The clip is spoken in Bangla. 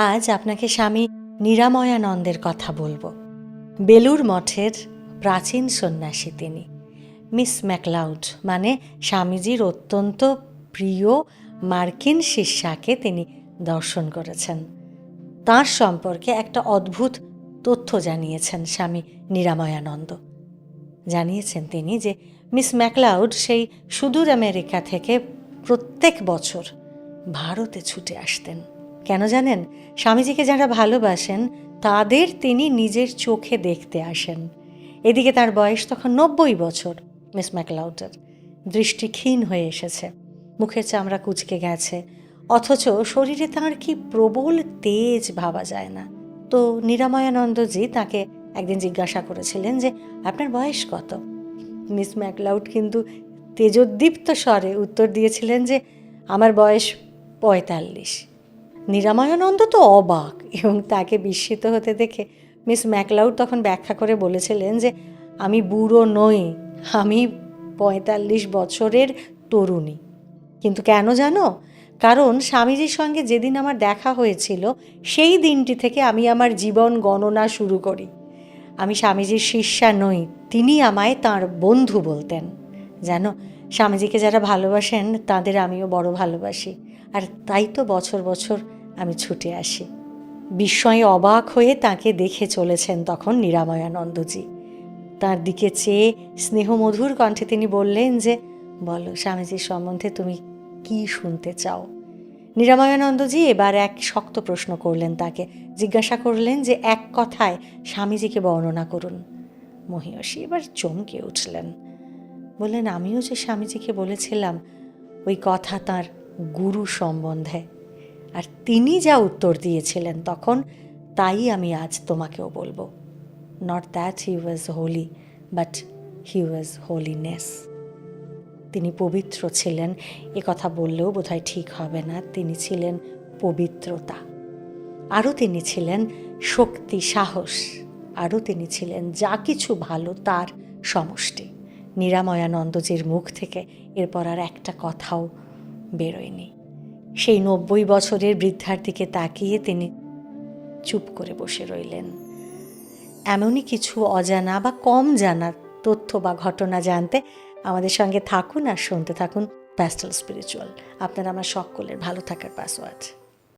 আজ আপনাকে স্বামী নিরাময়ানন্দের কথা বলবো। বেলুর মঠের প্রাচীন সন্ন্যাসী তিনি। মিস ম্যাকলাউড মানে স্বামীজির অত্যন্ত প্রিয় মার্কিন শিষ্যাকে তিনি দর্শন করেছেন। তাঁর সম্পর্কে একটা অদ্ভুত তথ্য জানিয়েছেন স্বামী নিরাময়ানন্দ। জানিয়েছেন তিনি যে মিস ম্যাকলাউড সেই সুদূর আমেরিকা থেকে প্রত্যেক বছর ভারতে ছুটে আসতেন। কেন জানেন? স্বামীজিকে যারা ভালোবাসেন তাদের তিনি নিজের চোখে দেখতে আসেন। এদিকে তার বয়স তখন 90 বছর। মিস ম্যাকলাউডের দৃষ্টি ক্ষীণ হয়ে এসেছে, মুখের চামড়া কুঁচকে গেছে, অথচ শরীরে তাঁর কি প্রবল তেজ ভাবা যায় না। তো নিরাময়ানন্দজি তাকে একদিন জিজ্ঞাসা করেছিলেন যে আপনার বয়স কত? মিস ম্যাকলাউড কিন্তু তেজোদ্দীপ্ত স্বরে উত্তর দিয়েছিলেন যে আমার বয়স 45। নিরাময়ানন্দ তো অবাক এবং তাকে বিস্মিত হতে দেখে মিস ম্যাকলাউড তখন ব্যাখ্যা করে বলেছিলেন যে আমি বুড়ো নই, আমি 45 বছরের তরুণী। কিন্তু কেন জানো? কারণ স্বামীজির সঙ্গে যেদিন আমার দেখা হয়েছিল সেই দিনটি থেকে আমি আমার জীবন গণনা শুরু করি। আমি স্বামীজির শিষ্যা নই, তিনি আমায় তাঁর বন্ধু বলতেন। জানো, স্বামীজিকে যারা ভালোবাসেন তাদের আমিও বড় ভালোবাসি, আর তাই তো বছর বছর আমি ছুটে আসি। বিস্ময়ে অবাক হয়ে তাকে দেখে চলেছেন তখন নিরাময়ানন্দজি। তার দিকে চেয়ে স্নেহমধুর কণ্ঠে তিনি বললেন যে বলো স্বামীজির সম্বন্ধে তুমি কি শুনতে চাও? নিরাময়ানন্দজি এবার এক শক্ত প্রশ্ন করলেন তাকে, জিজ্ঞাসা করলেন যে এক কথায় স্বামীজিকে বর্ণনা করুন। মহিয়সী এবার চমকে উঠলেন, বললেন আমিও যে স্বামীজিকে বলেছিলাম ওই কথা তাঁর গুরু সম্বন্ধে, আর তিনি যা উত্তর দিয়েছিলেন তখন তাই আমি আজ তোমাকেও বলবো। Not that he was holy, but he was holiness. তিনি পবিত্র ছিলেন, এ কথা বললেও বোধহয় ঠিক হবে না। তিনি ছিলেন পবিত্রতা, আরও তিনি ছিলেন শক্তি, সাহস, আরও তিনি ছিলেন যা কিছু ভালো তার সমষ্টি। নিরাময়ানন্দজির মুখ থেকে এরপর আর একটা কথাও বেরোয়নি। সেই 90 বছরের বৃদ্ধার দিকে তাকিয়ে তিনি চুপ করে বসে রইলেন। এমনই কিছু অজানা বা কম জানা তথ্য বা ঘটনা জানতে আমাদের সঙ্গে থাকুন আর শুনতে থাকুন প্যাস্টেল স্পিরিচুয়াল। আপনারা আমার সকলের ভালো থাকার পাসওয়ার্ড।